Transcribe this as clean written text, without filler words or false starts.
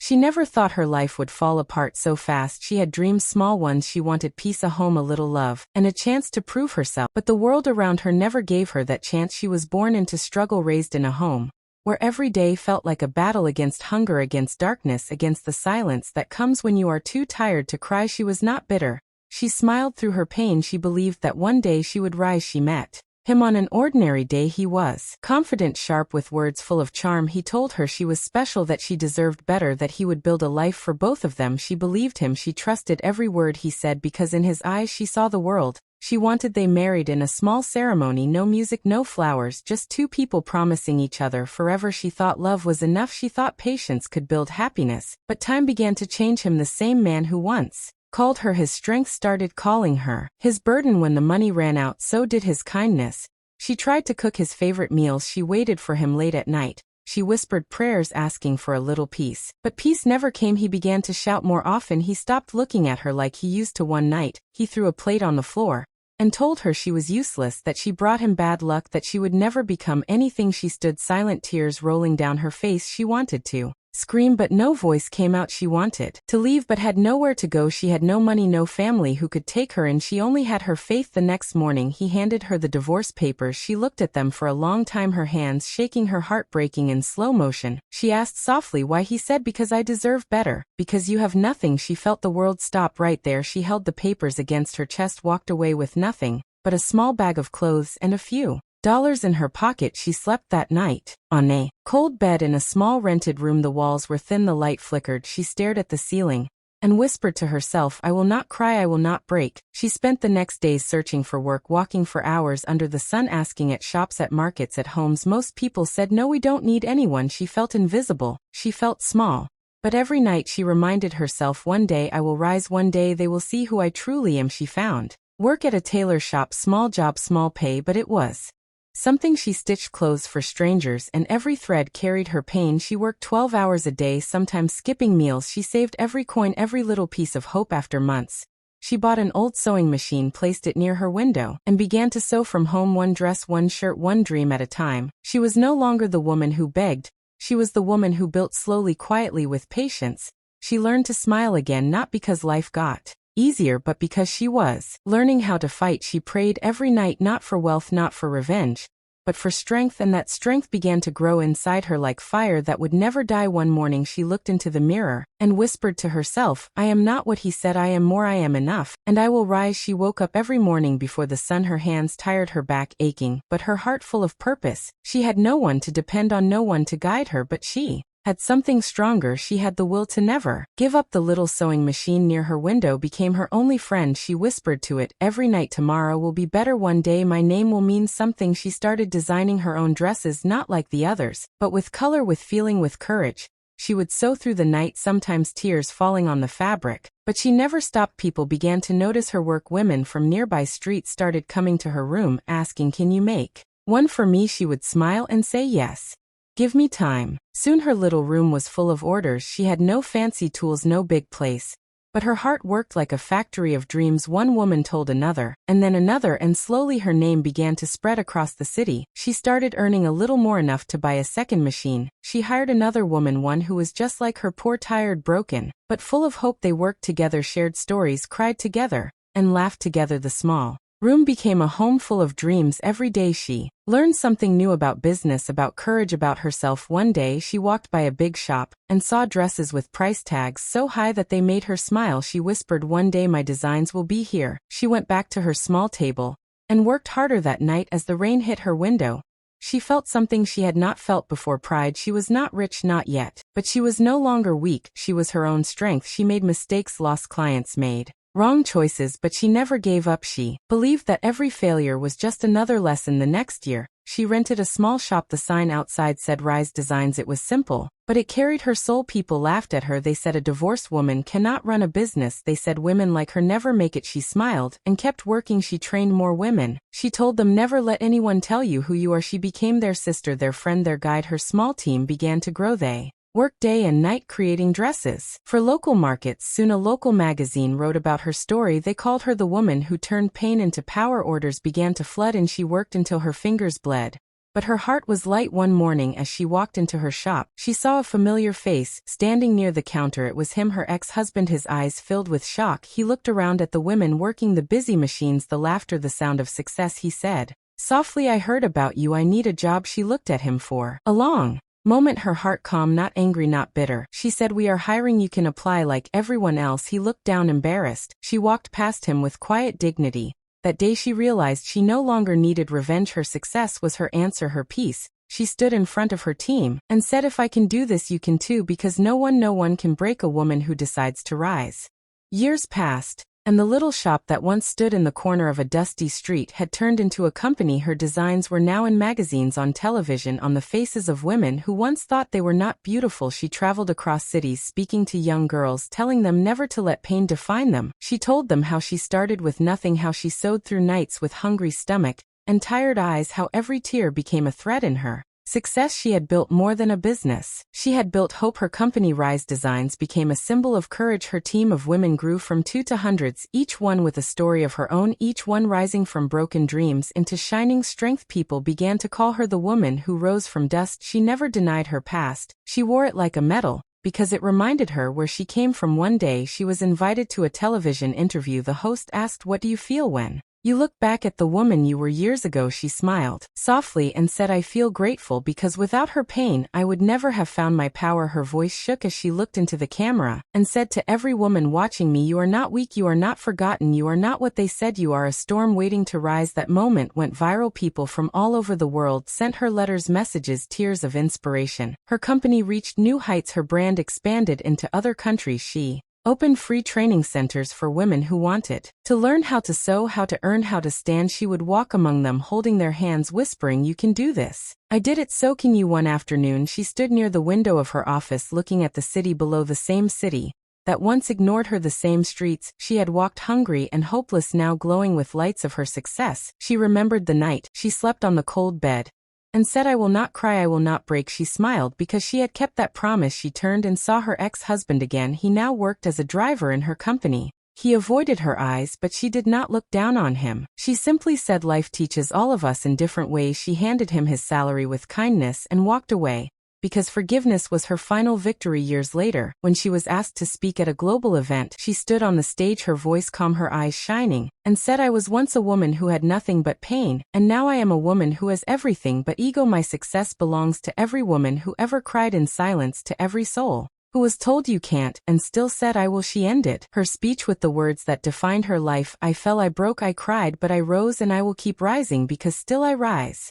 She never thought her life would fall apart so fast. She had dreams, small ones. She wanted peace, a home, a little love, and a chance to prove herself. But the world around her never gave her that chance. She was born into struggle, raised in a home where every day felt like a battle against hunger, against darkness, against the silence that comes when you are too tired to cry. She was not bitter. She smiled through her pain. She believed that one day she would rise. She met him on an ordinary day. He was confident, sharp, with words full of charm. He told her she was special, that she deserved better, that he would build a life for both of them. She believed him. She trusted every word he said because in his eyes she saw the world she wanted. They married in a small ceremony. No music, no flowers, just two people promising each other forever. She thought love was enough. She thought patience could build happiness. But time began to change him. The same man who once called her his strength started calling her his burden. When the money ran out, so did his kindness. She tried to cook his favorite meals. She waited for him late at night. She whispered prayers asking for a little peace. But peace never came. He began to shout more often. He stopped looking at her like he used to. One night, he threw a plate on the floor and told her she was useless, that she brought him bad luck, that she would never become anything. She stood silent, tears rolling down her face. She wanted to scream, but no voice came out. She wanted to leave, but had nowhere to go. She had no money, no family who could take her in. She only had her faith. The next morning he handed her the divorce papers. She looked at them for a long time, her hands shaking, her heart breaking in slow motion. She asked softly why. He said, because I deserve better, because you have nothing. She felt the world stop right there. She held the papers against her chest, walked away with nothing but a small bag of clothes and a few dollars in her pocket. She slept that night on a cold bed in a small rented room. The walls were thin, the light flickered. She stared at the ceiling and whispered to herself, I will not cry, I will not break. She spent the next days searching for work, walking for hours under the sun, asking at shops, at markets, at homes. Most people said, no, we don't need anyone. She felt invisible. She felt small. But every night she reminded herself, one day I will rise, one day they will see who I truly am. She found work at a tailor shop, small job, small pay, but it was something. She stitched clothes for strangers, and every thread carried her pain. She worked 12 hours a day, sometimes skipping meals. She saved every coin, every little piece of hope. After months, she bought an old sewing machine, placed it near her window, and began to sew from home, one dress, one shirt, one dream at a time. She was no longer the woman who begged. She was the woman who built, slowly, quietly, with patience. She learned to smile again, not because life got easier, but because she was learning how to fight. She prayed every night, not for wealth, not for revenge, but for strength, and that strength began to grow inside her like fire that would never die. One morning she looked into the mirror and whispered to herself, I am not what he said, I am more, I am enough, and I will rise. She woke up every morning before the sun, her hands tired, her back aching, but her heart full of purpose. She had no one to depend on, no one to guide her, but she had something stronger. She had the will to never give up. The little sewing machine near her window became her only friend. She whispered to it every night, tomorrow will be better, one day my name will mean something. She started designing her own dresses, not like the others, but with color, with feeling, with courage. She would sew through the night, sometimes tears falling on the fabric, but she never stopped. People began to notice her work. Women from nearby streets started coming to her room, asking, can you make one for me? She would smile and say, yes. Give me time. Soon her little room was full of orders. She had no fancy tools, no big place, but her heart worked like a factory of dreams. One woman told another, and then another, and slowly her name began to spread across the city. She started earning a little more, enough to buy a second machine. She hired another woman, one who was just like her, poor, tired, broken, but full of hope. They worked together, shared stories, cried together, and laughed together. The small room became a home full of dreams. Every day she learned something new about business, about courage, about herself. One day she walked by a big shop and saw dresses with price tags so high that they made her smile. She whispered, one day my designs will be here. She went back to her small table and worked harder. That night, as the rain hit her window, she felt something she had not felt before, pride. She was not rich, not yet, but she was no longer weak. She was her own strength. She made mistakes, lost clients, made wrong choices, but she never gave up. She believed that every failure was just another lesson. The next year, she rented a small shop. The sign outside said Rise Designs. It was simple, but it carried her soul. People laughed at her. They said a divorced woman cannot run a business. They said women like her never make it. She smiled and kept working. She trained more women. She told them, never let anyone tell you who you are. She became their sister, their friend, their guide. Her small team began to grow. They worked day and night creating dresses for local markets. Soon a local magazine wrote about her story. They called her the woman who turned pain into power. Orders began to flood, and she worked until her fingers bled. But her heart was light. One morning as she walked into her shop, she saw a familiar face, standing near the counter. It was him, her ex-husband. His eyes filled with shock. He looked around at the women working the busy machines, the laughter, the sound of success. He said softly, "I heard about you. I need a job." She looked at him for a long moment, her heart calm, not angry, not bitter. She said, "We are hiring. You can apply like everyone else." He looked down, embarrassed. She walked past him with quiet dignity. That day she realized she no longer needed revenge. Her success was her answer, her peace. She stood in front of her team and said, "If I can do this, you can too, because no one can break a woman who decides to rise." Years passed, and the little shop that once stood in the corner of a dusty street had turned into a company. Her designs were now in magazines, on television, on the faces of women who once thought they were not beautiful. She traveled across cities, speaking to young girls, telling them never to let pain define them. She told them how she started with nothing, how she sewed through nights with hungry stomach and tired eyes, how every tear became a thread in her success. She had built more than a business. She had built hope. Her company, Rise Designs, became a symbol of courage. Her team of women grew from 2 to hundreds, each one with a story of her own, each one rising from broken dreams into shining strength. People began to call her the woman who rose from dust. She never denied her past. She wore it like a medal, because it reminded her where she came from. One day she was invited to a television interview. The host asked, "What do you feel when you look back at the woman you were years ago?" She smiled softly and said, "I feel grateful, because without her pain, I would never have found my power." Her voice shook as she looked into the camera and said to every woman watching me, "You are not weak, you are not forgotten, you are not what they said you are, a storm waiting to rise." That moment went viral. People from all over the world sent her letters, messages, tears of inspiration. Her company reached new heights. Her brand expanded into other countries. She opened free training centers for women who wanted to learn how to sew, how to earn, how to stand. She would walk among them, holding their hands, whispering, "You can do this. I did it, so can you." One afternoon she stood near the window of her office, looking at the city below, the same city that once ignored her, the same streets she had walked, hungry and hopeless, now glowing with lights of her success. She remembered the night she slept on the cold bed and said, "I will not cry, I will not break." She smiled because she had kept that promise. She turned and saw her ex-husband again. He now worked as a driver in her company. He avoided her eyes, but she did not look down on him. She simply said, "Life teaches all of us in different ways." She handed him his salary with kindness and walked away, because forgiveness was her final victory. Years later, when she was asked to speak at a global event, she stood on the stage, her voice calm, her eyes shining, and said, "I was once a woman who had nothing but pain, and now I am a woman who has everything but ego. My success belongs to every woman who ever cried in silence, to every soul who was told you can't and still said I will." She ended her speech with the words that defined her life, "I fell, I broke, I cried, but I rose, and I will keep rising, because still I rise."